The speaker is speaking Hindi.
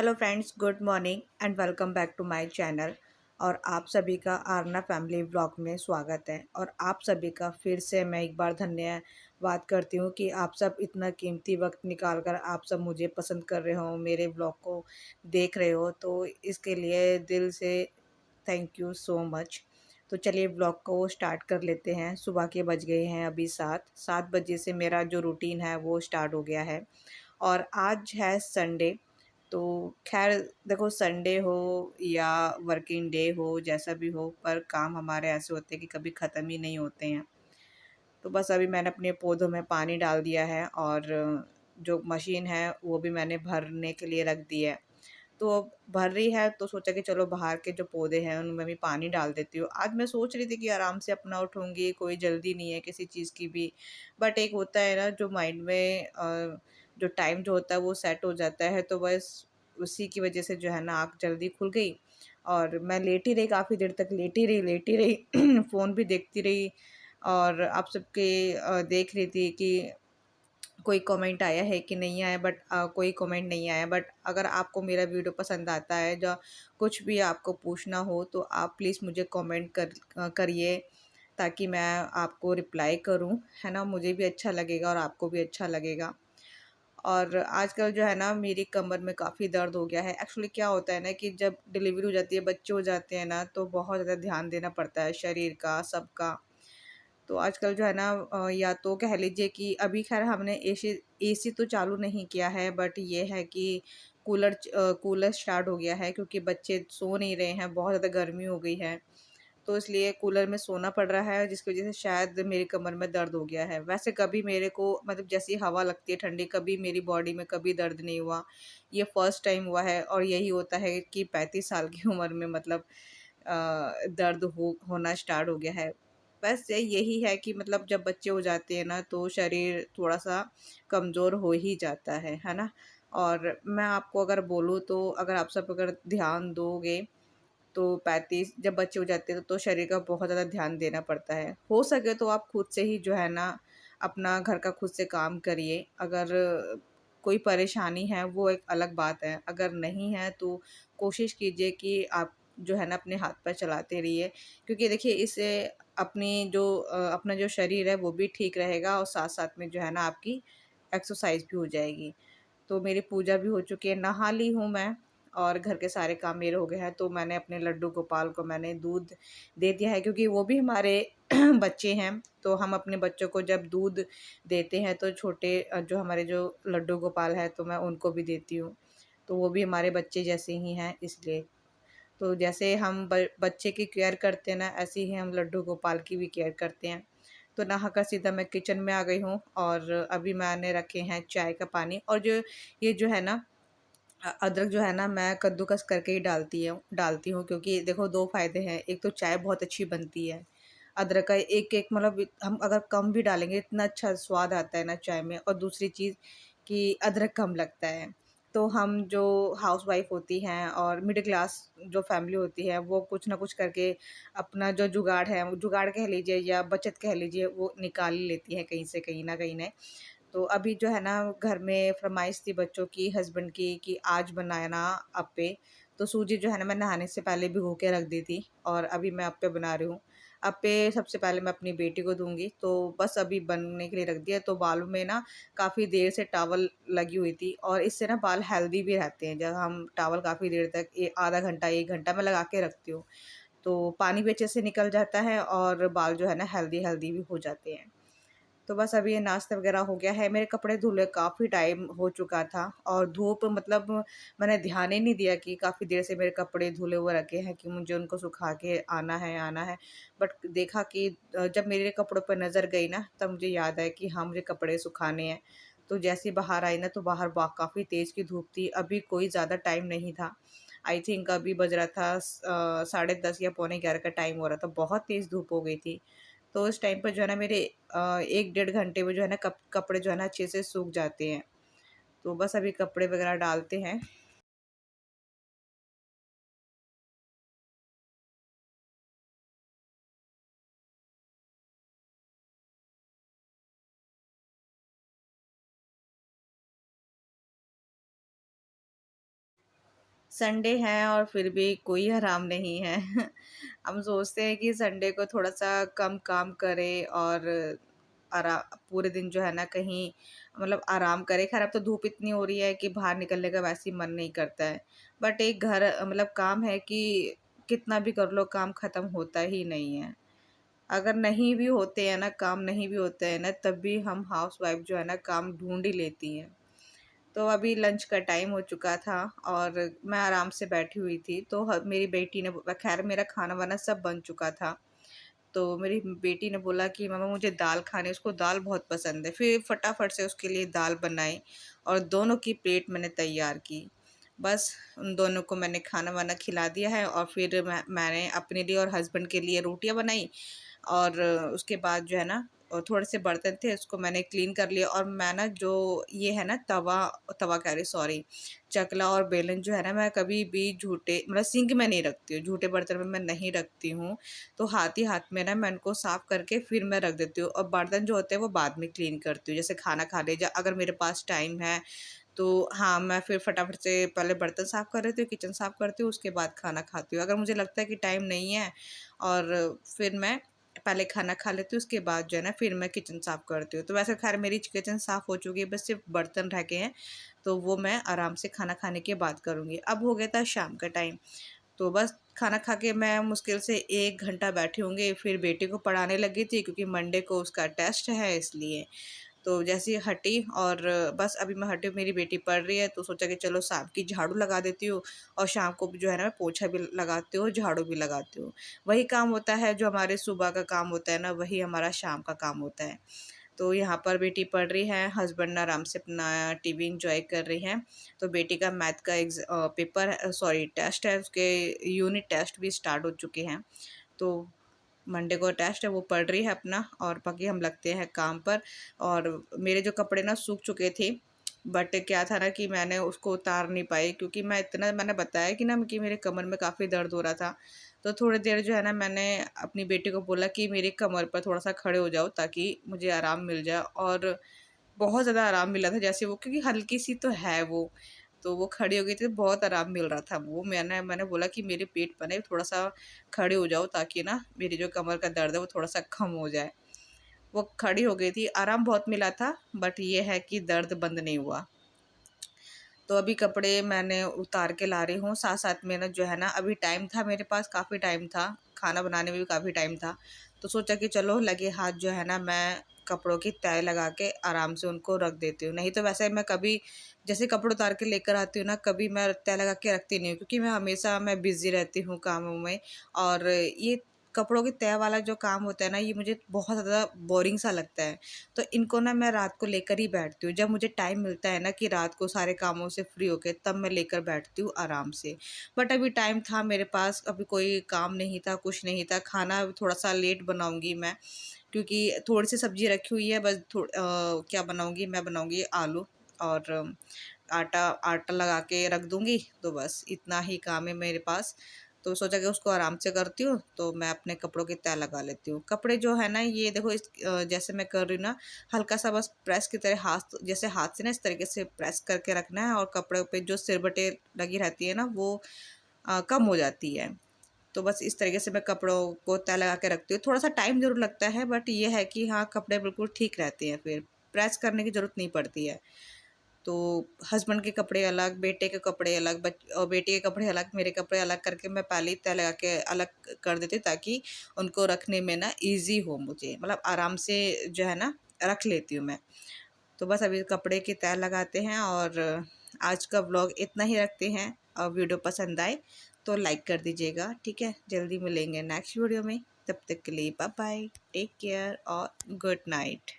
Hello friends, good morning and welcome back to my channel. और आप सभी का आरना फैमिली व्लॉग में स्वागत है। और आप सभी का फिर से मैं एक बार धन्यवाद करती हूँ कि आप सब इतना कीमती वक्त निकाल कर आप सब मुझे पसंद कर रहे हो, मेरे व्लॉग को देख रहे हो, तो इसके लिए दिल से थैंक यू सो मच। तो चलिए व्लॉग को स्टार्ट कर लेते हैं। सुबह के बज गए हैं अभी 7 बजे से मेरा जो रूटीन है वो स्टार्ट हो गया है। और आज है संडे। तो खैर देखो, संडे हो या वर्किंग डे हो, जैसा भी हो, पर काम हमारे ऐसे होते हैं कि कभी ख़त्म ही नहीं होते हैं। तो बस अभी मैंने अपने पौधों में पानी डाल दिया है और जो मशीन है वो भी मैंने भरने के लिए रख दी है। तो अब भर रही है तो सोचा कि चलो बाहर के जो पौधे हैं उनमें भी पानी डाल देती हूँ। आज मैं सोच रही थी कि आराम से अपना उठूँगी, कोई जल्दी नहीं है किसी चीज़ की भी। बट एक होता है ना, जो माइंड में जो टाइम जो होता है वो सेट हो जाता है, तो बस उसी की वजह से जो है ना आँख जल्दी खुल गई। और मैं लेटी रही, काफ़ी देर तक लेटी रही फ़ोन भी देखती रही। और आप सबके देख रही थी कि कोई कमेंट आया है कि नहीं आया, बट कोई कमेंट नहीं आया। बट अगर आपको मेरा वीडियो पसंद आता है, जो कुछ भी आपको पूछना हो, तो आप प्लीज़ मुझे कमेंट करिए, ताकि मैं आपको रिप्लाई करूं, है ना। मुझे भी अच्छा लगेगा और आपको भी अच्छा लगेगा। और आजकल जो है ना मेरी कमर में काफ़ी दर्द हो गया है। एक्चुअली क्या होता है ना कि जब डिलीवरी हो जाती है, बच्चे हो जाते हैं ना, तो बहुत ज़्यादा ध्यान देना पड़ता है शरीर का, सबका। तो आजकल जो है ना या तो कह लीजिए कि अभी ख़ैर हमने एसी तो चालू नहीं किया है, बट ये है कि कूलर स्टार्ट हो गया है, क्योंकि बच्चे सो नहीं रहे हैं, बहुत ज़्यादा गर्मी हो गई है। तो इसलिए कूलर में सोना पड़ रहा है, जिसकी वज़ह से शायद मेरी कमर में दर्द हो गया है। वैसे कभी मेरे को मतलब जैसी हवा लगती है ठंडी, कभी मेरी बॉडी में कभी दर्द नहीं हुआ। ये फर्स्ट टाइम हुआ है। और यही होता है कि 35 साल की उम्र में मतलब दर्द होना स्टार्ट हो गया है। बस यही है कि मतलब जब बच्चे हो जाते हैं ना, तो शरीर थोड़ा-सा कमज़ोर हो ही जाता है ना? और मैं आपको अगर बोलूँ, तो अगर आप सब अगर ध्यान दोगे, तो 35 जब बच्चे हो जाते हैं तो शरीर का बहुत ज़्यादा ध्यान देना पड़ता है। हो सके तो आप खुद से ही जो है ना अपना घर का खुद से काम करिए। अगर कोई परेशानी है वो एक अलग बात है, अगर नहीं है तो कोशिश कीजिए कि आप जो है ना अपने हाथ-पैर चलाते रहिए। क्योंकि देखिए इससे अपना जो शरीर है वो भी ठीक रहेगा, और साथ-साथ में जो है ना आपकी एक्सरसाइज़ भी हो जाएगी। तो मेरी पूजा भी हो चुकी है, नहा ली हूँ मैं, और घर के सारे काम मेरे हो गए हैं। तो मैंने अपने लड्डू गोपाल को मैंने दूध दे दिया है, क्योंकि वो भी हमारे बच्चे हैं। तो हम अपने बच्चों को जब दूध देते हैं, तो छोटे जो हमारे जो लड्डू गोपाल हैं, तो मैं उनको भी देती हूँ। तो वो भी हमारे बच्चे जैसे ही हैं, इसलिए। तो जैसे हम बच्चे की केयर करते हैं ना, ऐसे ही हम लड्डू गोपाल की भी केयर करते हैं। तो नहाकर सीधा मैं किचन में आ गई हूँ, और अभी मैंने रखे हैं चाय का पानी। और जो ये जो है ना अदरक जो है ना, मैं कद्दूकस करके ही डालती हूँ, क्योंकि देखो 2 फ़ायदे हैं। एक तो चाय बहुत अच्छी बनती है। अदरक का एक मतलब हम अगर कम भी डालेंगे, इतना अच्छा स्वाद आता है ना चाय में। और दूसरी चीज़ कि अदरक कम लगता है। तो हम जो हाउसवाइफ़ होती हैं और मिडिल क्लास जो फ़ैमिली होती है, वो कुछ ना कुछ करके अपना जो जुगाड़ है, वो जुगाड़ कह लीजिए या बचत कह लीजिए, वो निकाल ही लेती हैं कहीं से कहीं न कहीं न। तो अभी जो है ना घर में फ़रमाइश थी बच्चों की, हस्बैंड की, कि आज बनाना अप्पे। तो सूजी जो है ना मैं नहाने से पहले भिगो के रख दी थी, और अभी मैं अप्पे बना रही हूँ। अप्पे सबसे पहले मैं अपनी बेटी को दूँगी, तो बस अभी बनने के लिए रख दिया। तो बालों में ना काफ़ी देर से टॉवल लगी हुई थी, और इससे ना बाल हेल्दी भी रहते हैं। जब हम टॉवल काफ़ी देर तक आधा घंटा 1 घंटा मैं लगा के रखती हूँ, तो पानी भी अच्छे से निकल जाता है, और बाल जो है ना हेल्दी भी हो जाते हैं। तो बस अभी ये नाश्ता वगैरह हो गया है। मेरे कपड़े धुले काफ़ी टाइम हो चुका था, और धूप मतलब मैंने ध्यान ही नहीं दिया कि काफ़ी देर से मेरे कपड़े धुले हुए रखे हैं, कि मुझे उनको सुखा के आना है। बट देखा कि जब मेरे कपड़ों पर नज़र गई ना, तब मुझे याद आया कि हाँ, मुझे कपड़े सुखाने हैं। तो जैसे ही बाहर आई ना, तो बाहर काफ़ी तेज़ की धूप थी। अभी कोई ज़्यादा टाइम नहीं था। आई थिंक अभी बज रहा था साढ़े 10 या पौने 11 का टाइम हो रहा था। बहुत तेज़ धूप हो गई थी। तो उस टाइम पर जो है ना मेरे 1 डेढ़ घंटे में जो है ना कपड़े जो है ना अच्छे से सूख जाते हैं। तो बस अभी कपड़े वगैरह डालते हैं। संडे है और फिर भी कोई आराम नहीं है। हम सोचते हैं कि संडे को थोड़ा-सा कम काम करें और आरा पूरे दिन जो है ना कहीं मतलब आराम करें। ख़ैर अब तो धूप इतनी हो रही है कि बाहर निकलने का वैसे ही मन नहीं करता है। बट एक घर मतलब काम है कि कितना भी कर लो काम ख़त्म होता ही नहीं है। अगर नहीं भी होते हैं ना काम नहीं भी होते हैं ना तब भी हम हाउसवाइफ़ जो है ना काम ढूँढ ही लेती हैं। तो अभी लंच का टाइम हो चुका था और मैं आराम से बैठी हुई थी, तो मेरी बेटी ने ख़ैर मेरा खाना-वाना सब बन चुका था। तो मेरी बेटी ने बोला कि मम्मा मुझे दाल खानी है, उसको दाल बहुत पसंद है। फिर फटाफट से उसके लिए दाल बनाई और दोनों की प्लेट मैंने तैयार की। बस उन दोनों को मैंने खाना-वाना खिला दिया है और फिर मैंने अपने लिए और हस्बैंड के लिए रोटियाँ बनाई और उसके बाद जो है ना थोड़े से बर्तन थे उसको मैंने क्लीन कर लिया और मैं ना जो ये है ना तवा तवा कह रही सॉरी चकला और बेलन जो है ना मैं कभी भी झूठे मतलब सिंक में नहीं रखती हूँ, झूठे बर्तन में मैं नहीं रखती हूँ। तो हाथ ही हाथ में ना मैं उनको साफ करके फिर मैं रख देती हूँ और बर्तन जो होते हैं वो बाद में क्लीन करती हूँ। जैसे खाना खा ले जा अगर मेरे पास टाइम है तो हाँ, मैं फिर फटाफट से पहले बर्तन साफ कर लेती हूँ, किचन साफ करती हूँ, उसके बाद खाना खाती हूँ। अगर मुझे लगता है कि टाइम नहीं है और फिर मैं पहले खाना खा लेती हूँ, उसके बाद जो है ना फिर मैं किचन साफ करती हूँ। तो वैसे ख़ैर मेरी किचन साफ हो चुकी है, बस सिर्फ़ बर्तन रह गए हैं, तो वो मैं आराम से खाना खाने के बाद करूँगी। अब हो गया था शाम का टाइम, तो बस खाना खा के मैं मुश्किल से 1 घंटा बैठी होंगी, फिर बेटे को पढ़ाने लगी थी क्योंकि मंडे को उसका टेस्ट है इसलिए। तो जैसे ही हटी और बस अभी मैं हटी मेरी बेटी पढ़ रही है तो सोचा कि चलो शाम की झाड़ू लगा देती हूँ और शाम को भी जो है ना मैं पोछा भी लगाती हूँ, झाड़ू भी लगाती हूँ। वही काम होता है जो हमारे सुबह का काम होता है ना, वही हमारा शाम का काम होता है। तो यहाँ पर बेटी पढ़ रही है, हस्बैंड आराम से अपना टीवी एन्जॉय कर रही हैं। तो बेटी का मैथ का पेपर सॉरी टेस्ट है, उसके यूनिट टेस्ट भी स्टार्ट हो चुके हैं। तो मंडे को टेस्ट है, वो पढ़ रही है अपना और बाकी हम लगते हैं काम पर। और मेरे जो कपड़े ना सूख चुके थे, बट क्या था ना कि मैंने उसको उतार नहीं पाई क्योंकि मैंने बताया कि ना कि मेरे कमर में काफ़ी दर्द हो रहा था। तो थोड़ी देर जो है ना मैंने अपनी बेटी को बोला कि मेरी कमर पर थोड़ा-सा खड़े हो जाओ ताकि मुझे आराम मिल जाए और बहुत ज़्यादा आराम मिला था जैसे वो क्योंकि हल्की-सी तो है वो, तो वो खड़ी हो गई थी, बहुत आराम मिल रहा था वो। मैंने मैंने बोला कि मेरे पेट पर ना थोड़ा-सा खड़े हो जाओ ताकि ना मेरी जो कमर का दर्द है वो थोड़ा-सा कम हो जाए। वो खड़ी हो गई थी, आराम बहुत मिला था बट ये है कि दर्द बंद नहीं हुआ। तो अभी कपड़े मैंने उतार के ला रही हूँ, साथ-साथ में ना जो है ना अभी टाइम था मेरे पास काफ़ी टाइम था, खाना बनाने में भी काफ़ी टाइम था। तो सोचा कि चलो लगे हाथ जो है ना मैं कपड़ों की तह लगा के आराम से उनको रख देती हूँ। नहीं तो वैसे मैं कभी जैसे कपड़े उतार के लेकर आती हूँ ना, कभी मैं तह लगा के रखती नहीं हूँ क्योंकि मैं हमेशा मैं बिज़ी रहती हूँ कामों में और ये कपड़ों की तह वाला जो काम होता है ना, ये मुझे बहुत ज़्यादा बोरिंग सा लगता है। तो इनको ना मैं रात को लेकर ही बैठती हूँ। जब मुझे टाइम मिलता है ना कि रात को सारे कामों से फ्री होके तब मैं लेकर बैठती हूँ आराम से। बट अभी टाइम था मेरे पास, अभी कोई काम नहीं था, कुछ नहीं था। खाना थोड़ा-सा लेट बनाऊँगी मैं क्योंकि थोड़ी-सी सब्ज़ी रखी हुई है बस क्या बनाऊँगी मैं बनाऊँगी आलू और आटा आटा लगा के रख दूँगी, तो बस इतना ही काम है मेरे पास। तो सोचा कि उसको आराम से करती हूँ, तो मैं अपने कपड़ों की तह लगा लेती हूँ। कपड़े जो है ना ये देखो जैसे मैं कर रही हूँ ना, हल्का-सा बस प्रेस की तरह जैसे हाथ से ना इस तरीके से प्रेस करके रखना है और कपड़ों पे जो सिरबटें लगी रहती है ना वो कम हो जाती है। तो बस इस तरीके से मैं कपड़ों को तह लगा के रखती हूँ। थोड़ा-सा टाइम ज़रूर लगता है बट ये है कि हाँ, कपड़े बिल्कुल ठीक रहते हैं फिर, प्रेस करने की ज़रूरत नहीं पड़ती है। तो हस्बैंड के कपड़े अलग, बेटे के कपड़े अलग, और बेटी के कपड़े अलग, मेरे कपड़े अलग करके मैं पहले ही तह लगा के अलग कर देती हूँ ताकि उनको रखने में ना ईज़ी हो मुझे, मतलब आराम से जो है ना रख लेती हूँ मैं। तो बस अभी कपड़े की तह लगाते हैं और आज का व्लॉग इतना ही रखते हैं और वीडियो पसंद आए तो लाइक कर दीजिएगा, ठीक है? जल्दी मिलेंगे नेक्स्ट वीडियो में, तब तक के लिए बाय बाय, टेक केयर और गुड नाइट।